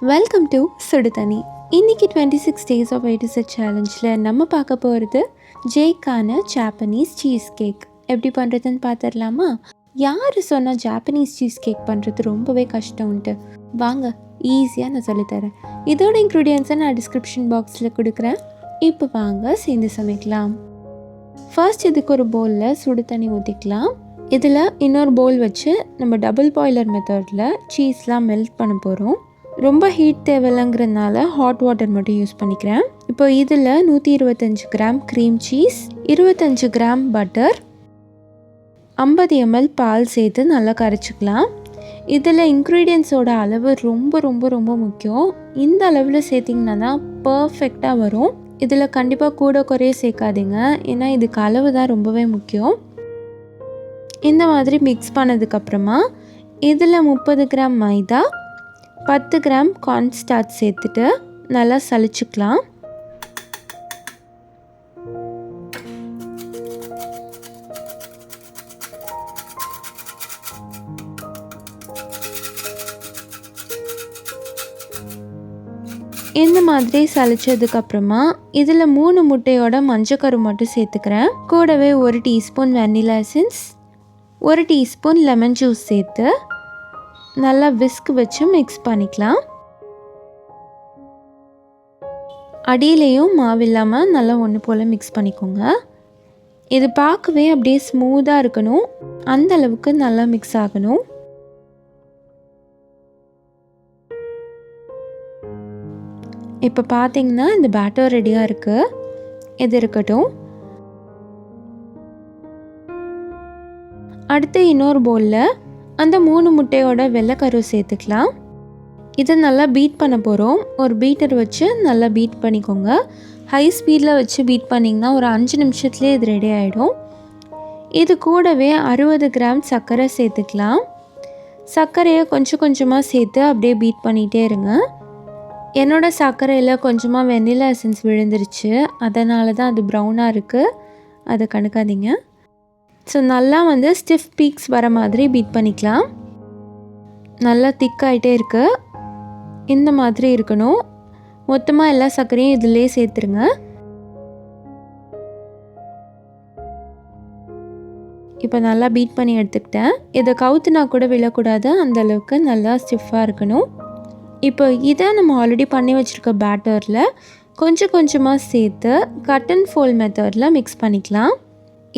Welcome to சுடுதண்ணி. இன்னைக்கு 26 days of 86 சேலஞ்சில் நம்ம பார்க்க போகிறது ஜேக்கான ஜாப்பனீஸ் சீஸ் கேக் எப்படி பண்ணுறதுன்னு பார்த்துடலாமா? யார் சொன்னால் ஜாப்பனீஸ் சீஸ் கேக் பண்ணுறது ரொம்பவே கஷ்டம்ன்ட்டு? வாங்க, ஈஸியாக நான் சொல்லித்தரேன். இதோட இன்க்ரீடியன்ஸை நான் டிஸ்கிரிப்ஷன் பாக்ஸில் கொடுக்குறேன். இப்போ வாங்க சேர்ந்து சமைக்கலாம். ஃபர்ஸ்ட் இதுக்கு ஒரு பவுலில் சுடு தண்ணி ஊற்றிக்கலாம். இதில் இன்னொரு பவுல் வச்சு நம்ம டபுள் பாய்லர் மெத்தடில் சீஸ்லாம் மெல்ட் பண்ண போகிறோம். ரொம்ப ஹீட் தேவையில்லைங்கிறதுனால ஹாட் வாட்டர் மட்டும் யூஸ் பண்ணிக்கிறேன். இப்போ இதில் 125 gram cream cheese, 25 gram butter, 50 ml பால் சேர்த்து நல்லா கரைச்சிக்கலாம். இதில் இன்க்ரீடியன்ஸோட அளவு ரொம்ப ரொம்ப ரொம்ப முக்கியம். இந்த அளவில் சேர்த்திங்கன்னா தான் பர்ஃபெக்டாக வரும். இதில் கண்டிப்பாக கூட குறைய சேர்க்காதீங்க, ஏன்னா இதுக்கு அளவு தான் ரொம்பவே முக்கியம். இந்த மாதிரி மிக்ஸ் பண்ணதுக்கப்புறமா இதில் 30 கிராம் மைதா, 10 கிராம் கார்ன்ஸ்டார்ச் சேர்த்துட்டு நல்லா சலிச்சுக்கலாம். இந்த மாதிரி சலிச்சதுக்கப்புறமா இதில் 3 முட்டையோட மஞ்சக்கரு மட்டும் சேர்த்துக்கிறேன். கூடவே 1 teaspoon vanilla essence, 1 teaspoon lemon juice சேர்த்து நல்லா விஸ்க் வச்சு மிக்ஸ் பண்ணிக்கலாம். அடியிலையும் மாவு இல்லாமல் நல்லா ஒன்று போல் மிக்ஸ் பண்ணிக்கோங்க. இது பார்க்கவே அப்படியே ஸ்மூத்தாக இருக்கணும், அந்த அளவுக்கு நல்லா மிக்ஸ் ஆகணும். இப்போ பார்த்தீங்கன்னா இந்த பேட்டர் ரெடியாக இருக்குது. இது இருக்கட்டும். அடுத்து இன்னொரு பவுலில் அந்த 3 முட்டையோட வெள்ளைக்கரு சேர்த்துக்கலாம். இதை நல்லா பீட் பண்ண போகிறோம். ஒரு பீட்டர் வச்சு நல்லா பீட் பண்ணிக்கோங்க. ஹை ஸ்பீடில் வச்சு பீட் பண்ணிங்கன்னா ஒரு 5 நிமிஷத்துலேயே இது ரெடி ஆகிடும். இது கூடவே 60 கிராம் சர்க்கரை சேர்த்துக்கலாம். சர்க்கரையை கொஞ்சம் கொஞ்சமாக சேர்த்து அப்படியே பீட் பண்ணிகிட்டே இருங்க. என்னோடய சர்க்கரையில் கொஞ்சமாக வெனிலா எசன்ஸ் விழுந்துருச்சு, அதனால தான் அது ப்ரௌனாக இருக்குது, அதை கணக்காதீங்க. ஸோ நல்லா ஸ்டிஃப் பீக்ஸ் வர மாதிரி பீட் பண்ணிக்கலாம். நல்லா திக்காயிட்டே இருக்கு, இந்த மாதிரி இருக்கணும். மொத்தமாக எல்லா சர்க்கரையும் இதிலே சேர்த்துருங்க. இப்போ நல்லா பீட் பண்ணி எடுத்துக்கிட்டேன். இதை கவுத்துனா கூட விழக்கூடாது, அந்த அளவுக்கு நல்லா ஸ்டிஃபாக இருக்கணும். இப்போ இதை நம்ம ஆல்ரெடி பண்ணி வச்சுருக்க பேட்டரில் கொஞ்சம் கொஞ்சமாக சேர்த்து கட் அண்ட் ஃபோல்ட் மெத்தடில் மிக்ஸ் பண்ணிக்கலாம்.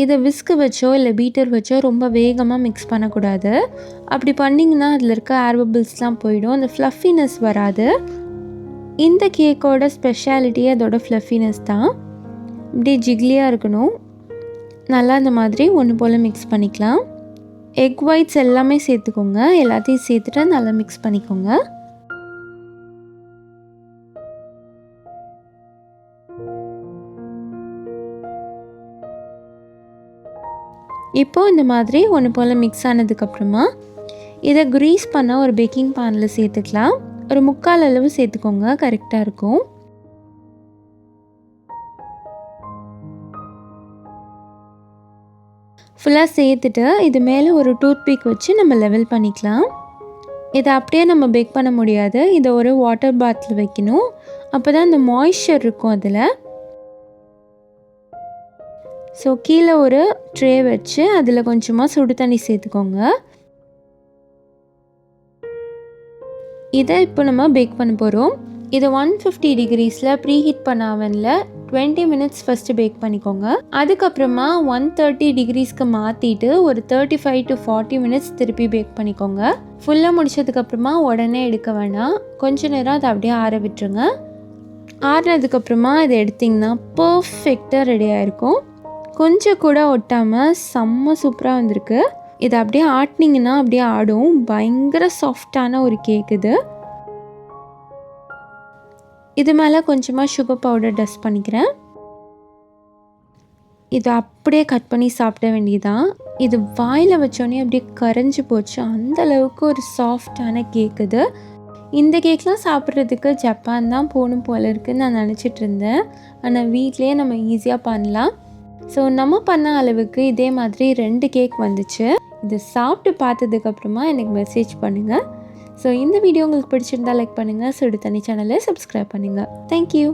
இதை விஸ்க் வச்சோ இல்லை பீட்டர் வச்சோ ரொம்ப வேகமாக மிக்ஸ் பண்ணக்கூடாது. அப்படி பண்ணிங்கன்னா அதில் இருக்க ஏர் பபிள்ஸ்லாம் போயிடும், அந்த ஃப்ளஃபினஸ் வராது. இந்த கேக்கோட ஸ்பெஷாலிட்டியே அதோட ஃப்ளஃபினஸ் தான். இப்படி ஜிக்லியாக இருக்கணும். நல்லா இந்த மாதிரி ஒன்று போல் மிக்ஸ் பண்ணிக்கலாம். எக் ஒயிட்ஸ் எல்லாமே சேர்த்துக்கோங்க. எல்லாத்தையும் சேர்த்துட்டு நல்லா மிக்ஸ் பண்ணிக்கோங்க. இப்போது இந்த மாதிரி ஒன்று போல் மிக்ஸ் ஆனதுக்கப்புறமா இதை க்ரீஸ் பண்ண ஒரு பேக்கிங் பேனில் சேர்த்துக்கலாம். ஒரு 3/4 அளவு சேர்த்துக்கோங்க, கரெக்டாக இருக்கும். ஃபுல்லாக சேர்த்துட்டு இது மேலே ஒரு டூத்பிக் வச்சு நம்ம லெவல் பண்ணிக்கலாம். இதை அப்படியே நம்ம பேக் பண்ண முடியாது, இதை ஒரு வாட்டர் பாத்தில் வைக்கணும். அப்போ தான் அந்த மாய்ஸ்சர் இருக்கும் அதில். ஸோ கீழே ஒரு ட்ரே வச்சு அதில் கொஞ்சமாக சுடு தண்ணி சேர்த்துக்கோங்க. இதை இப்போ நம்ம பேக் பண்ண போகிறோம். இதை 150 டிகிரிஸில் ப்ரீ ஹீட் பண்ண அவனில் 20 மினிட்ஸ் ஃபஸ்ட்டு பேக் பண்ணிக்கோங்க. அதுக்கப்புறமா 130 டிகிரிஸ்க்கு மாற்றிட்டு ஒரு 35 to 40 மினிட்ஸ் திருப்பி பேக் பண்ணிக்கோங்க. ஃபுல்லாக முடிச்சதுக்கப்புறமா உடனே எடுக்க வேணாம், கொஞ்ச நேரம் அதை அப்படியே ஆற விட்டுருங்க. ஆறினதுக்கப்புறமா இதை எடுத்திங்கன்னா பர்ஃபெக்டாக ரெடியாக இருக்கும். கொஞ்சம் கூட ஒட்டாமல் செம்ம சூப்பராக வந்திருக்கு. இதை அப்படியே ஆட்டினீங்கன்னா அப்படியே ஆடும். பயங்கர சாஃப்டான ஒரு கேக் இது. இது மேலே கொஞ்சமாக சுகர் பவுடர் டஸ்ட் பண்ணிக்கிறேன். இதை அப்படியே கட் பண்ணி சாப்பிட வேண்டியதான். இது வாயில் வச்சோடனே அப்படியே கரைஞ்சி போச்சு, அந்த அளவுக்கு ஒரு சாஃப்டான கேக் இது. இந்த கேக்லாம் சாப்பிட்றதுக்கு ஜப்பான் தான் போகணும் போல இருக்குன்னு நான் நினச்சிட்டு இருந்தேன். ஆனால் வீட்லேயே நம்ம ஈஸியாக பண்ணலாம். ஸோ நம்ம பண்ண அளவுக்கு இதே மாதிரி 2 கேக் வந்துச்சு. இதை சாப்பிட்டு பார்த்ததுக்கப்புறமா எனக்கு மெசேஜ் பண்ணுங்கள். ஸோ இந்த வீடியோ உங்களுக்கு பிடிச்சிருந்தா லைக் பண்ணுங்கள், சுடு தண்ணி சேனலை சப்ஸ்கிரைப் பண்ணுங்கள். தேங்க்யூ.